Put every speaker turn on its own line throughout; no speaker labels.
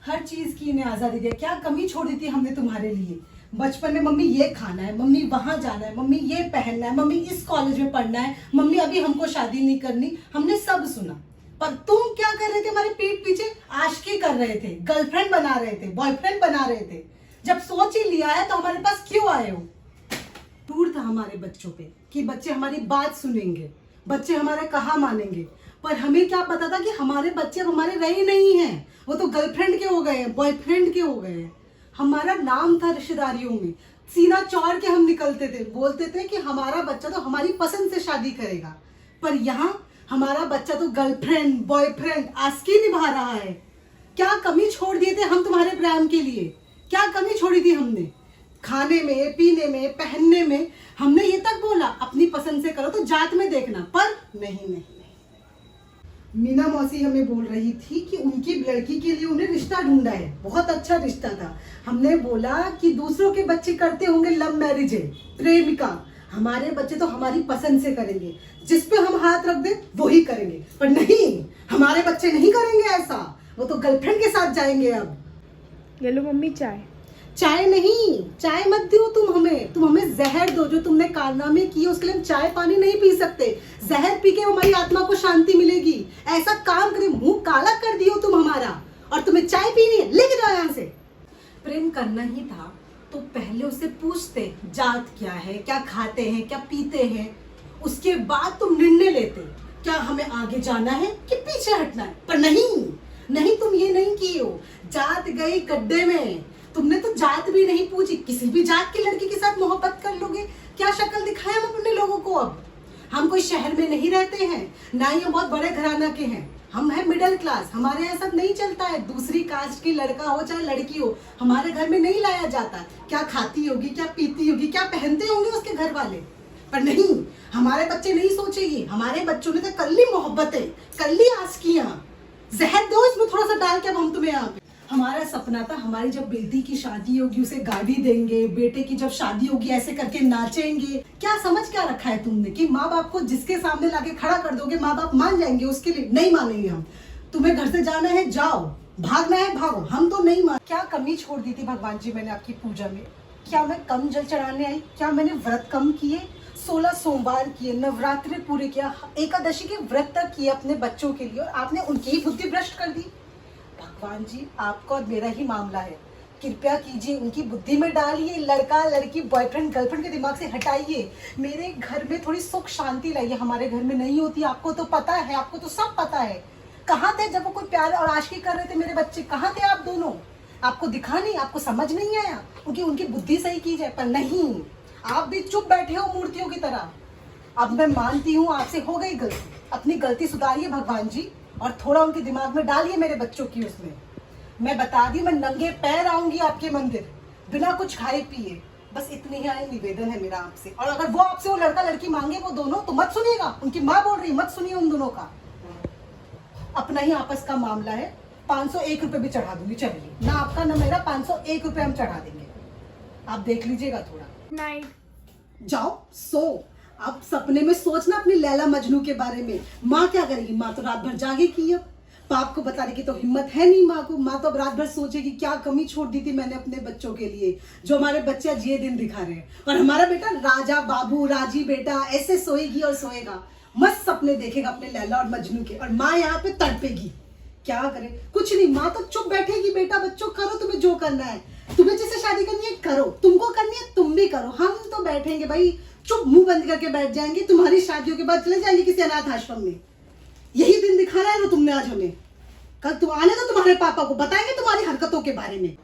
हर चीज की इन्हें आजादी दिया। क्या कमी छोड़ दी थी हमने तुम्हारे लिए? बचपन में मम्मी ये खाना है, मम्मी वहां जाना है, मम्मी ये पहनना है, मम्मी इस कॉलेज में पढ़ना है, मम्मी अभी हमको शादी नहीं करनी, हमने सब सुना। पर तुम क्या कर रहे थे? हमारे पीठ पीछे आशिकी कर रहे थे, गर्लफ्रेंड बना रहे थे, बॉयफ्रेंड बना रहे थे। जब सोच ही लिया है तो हमारे पास क्यों आए हो? टूर था हमारे बच्चों पे कि बच्चे हमारी बात सुनेंगे, बच्चे हमारे कहा मानेंगे। पर हमें क्या पता था कि हमारे बच्चे अब हमारे रहे नहीं हैं, वो तो गर्लफ्रेंड के हो गए हैं, बॉयफ्रेंड के हो गए हैं। हमारा नाम था रिश्तेदारियों में, सीना चौड़ के हम निकलते थे, बोलते थे कि हमारा बच्चा तो हमारी पसंद से शादी करेगा। पर यहाँ हमारा बच्चा तो गर्लफ्रेंड बॉयफ्रेंड आशिकी निभा रहा है। क्या कमी छोड़ दिए थे हम तुम्हारे प्रेम के लिए? क्या कमी छोड़ी थी हमने? खाने में, पीने में, पहनने में हमने ये तक बोला अपनी पसंद से करो तो जात में देखना, पर नहीं। मीना मौसी हमें बोल रही थी कि उनकी लड़की के लिए उन्हें रिश्ता ढूंढा है, बहुत अच्छा रिश्ता था। हमने बोला कि दूसरों के बच्चे करते होंगे लव मैरिज है, प्रेमिका, हमारे बच्चे तो हमारी पसंद से करेंगे, जिस पे हम हाथ रख दे वो ही करेंगे। पर नहीं, हमारे बच्चे नहीं करेंगे ऐसा, वो तो गर्लफ्रेंड के साथ जाएंगे। अब
ले लो मम्मी चाय।
चाय नहीं, चाय मत दो तुम हमें जहर दो। जो तुमने कारनामे किए उसके लिए हम चाय पानी नहीं पी सकते। जहर पी के हमारी आत्मा को शांति मिलेगी। ऐसा काम करे, मुंह काला कर दियो तुम हमारा, और तुम्हें चाय पीनी है, लेके जाओ यहाँ से। प्रेम करना ही था तो पहले उससे पूछते जात क्या है, क्या खाते हैं, क्या पीते हैं, उसके बाद तुम निर्णय लेते क्या हमें आगे जाना है कि पीछे हटना है। पर नहीं, तुम ये नहीं किए हो, जात गई गड्ढे में। तुमने तो जात भी नहीं पूछी, किसी भी जात की लड़की के साथ मोहब्बत कर लोगे? क्या शक्ल दिखाए हम अपने लोगों को? अब हम कोई शहर में नहीं रहते हैं, ना ही हम बहुत बड़े घराना के हैं, हम हैं मिडिल क्लास। हमारे यहाँ सब नहीं चलता है, दूसरी कास्ट की लड़का हो चाहे लड़की हो हमारे घर में नहीं लाया जाता। क्या खाती होगी, क्या पीती होगी, क्या पहनते होंगे उसके घर वाले? पर नहीं, हमारे बच्चे नहीं सोचेंगे। हमारे बच्चों ने तो कर ली मोहब्बतें, कर ली आशिकियां। जहर दो इसमें थोड़ा सा डाल के, अब हम तुम्हें यहाँ पे। हमारा सपना था हमारी जब बेटी की शादी होगी उसे गाड़ी देंगे, बेटे की जब शादी होगी ऐसे करके नाचेंगे। क्या समझ क्या रखा है तुमने कि माँ बाप को जिसके सामने लाके खड़ा कर दोगे माँ बाप मान जाएंगे? उसके लिए नहीं मानेंगे हम। तुम्हें घर से जाना है जाओ, भागना है भागो, हम तो नहीं मान। क्या कमी छोड़ दी थी भगवान जी मैंने आपकी पूजा में? क्या मैं कम जल चढ़ाने आई? क्या मैंने व्रत कम किए? 16 सोमवार किए, नवरात्रि पूरे किया, एकादशी के व्रत तक किए अपने बच्चों के लिए, और आपने उनकी ही बुद्धि भ्रष्ट कर दी। भगवान जी आपका और मेरा ही मामला है, कृपया कीजिए, उनकी बुद्धि में डालिए, लड़का लड़की बॉयफ्रेंड गर्लफ्रेंड के दिमाग से हटाइए, मेरे घर में थोड़ी सुख शांति लाइए। हमारे घर में नहीं होती, आपको तो पता है, आपको तो सब पता है। कहाँ थे जब वो कोई प्यार और आशिकी कर रहे थे मेरे बच्चे? कहाँ थे आप दोनों? आपको दिखा नहीं, आपको समझ नहीं आया क्योंकि उनकी बुद्धि सही की जाए। पर नहीं, आप भी चुप बैठे हो मूर्तियों की तरह। अब मैं मानती हूँ आपसे हो गई गलती, अपनी गलती सुधारिए भगवान जी, और थोड़ा उनके दिमाग में डालिए मेरे बच्चों की उसमें। मैं बता दी, मैं नंगे पैर आऊंगी आपके मंदिर बिना कुछ खाए पिए। बस इतनी ही निवेदन है मेरा आपसे। और अगर वो आपसे वो लड़का लड़की मांगे वो दोनों, तो मत सुनिएगा, उनकी माँ बोल रही, मत सुनिए उन दोनों का। अपना ही आपस का मामला है। 501 रुपए भी चढ़ा दूंगी, चलिए, ना आपका ना मेरा, 501 रुपए हम चढ़ा देंगे, आप देख लीजिएगा थोड़ा।
नाइट।
जाओ सो। अब सपने में सोचना अपनी लैला मजनू के बारे में। माँ क्या करेगी? माँ तो रात भर जागेगी। अब बाप को बताने की तो हिम्मत है नहीं माँ को। माँ तो अब रात भर सोचेगी क्या कमी छोड़ दी थी मैंने अपने बच्चों के लिए, जो हमारे बच्चे आज ये दिन दिखा रहे हैं। और हमारा बेटा राजा बाबू राजी बेटा ऐसे सोएगी और सोएगा, मस्त सपने देखेगा अपने लैला और मजनू के, और माँ यहाँ पे तड़पेगी। क्या करे? कुछ नहीं, माँ तो चुप बैठेगी, बेटा बच्चों करो तुम्हें जो करना है, तुम्हें जिससे शादी करनी है करो, तुमको करनी है तुम भी करो, हम तो बैठेंगे भाई, चुप मुंह बंद करके बैठ जाएंगे। तुम्हारी शादियों के बाद चले जाएंगे किसी अनाथ आश्रम में। यही दिन दिखाना है ना तुमने आज हमें। कल तुम आने तो तुम्हारे पापा को बताएंगे तुम्हारी हरकतों के बारे में।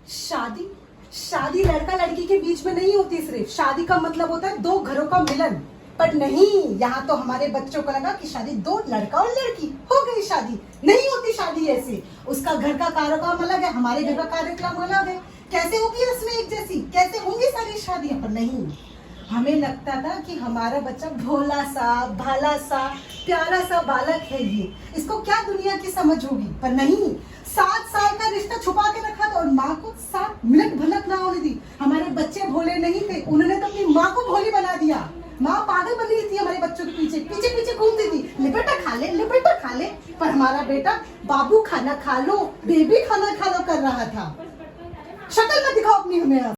शादी लड़का लड़की के बीच में नहीं होती, सिर्फ शादी का मतलब होता है दो घरों का मिलन। पर नहीं, यहाँ तो हमारे बच्चों को लगा कि शादी दो लड़का और लड़की, हो गई शादी। नहीं होती शादी ऐसे, उसका घर का कार्यक्रम अलग है, हमारे घर का कार्यक्रम अलग है। कैसे होगी रस्में एक जैसी? कैसे होंगी सारी शादियां? पर नहीं, हमें लगता था कि हमारा बच्चा भोला सा भाला सा प्यारा सा बालक है, ये इसको क्या दुनिया की समझ होगी। पर नहीं, 7 साल का रिश्ता छुपा के रखा था और माँ को 7 मिनट भनक ना होने दी। हमारे बच्चे भोले नहीं थे, उन्होंने तो अपनी माँ को भोली बना दिया। माँ पागल बनी थी हमारे बच्चों के पीछे पीछे पीछे घूमती थी, लिबर्टा खा ले लिबर्टा खा ले। पर हमारा बेटा बाबू खाना खा लो, बेबी खाना खा लो कर रहा था। शक्ल मत दिखाओ अपनी हमें अब।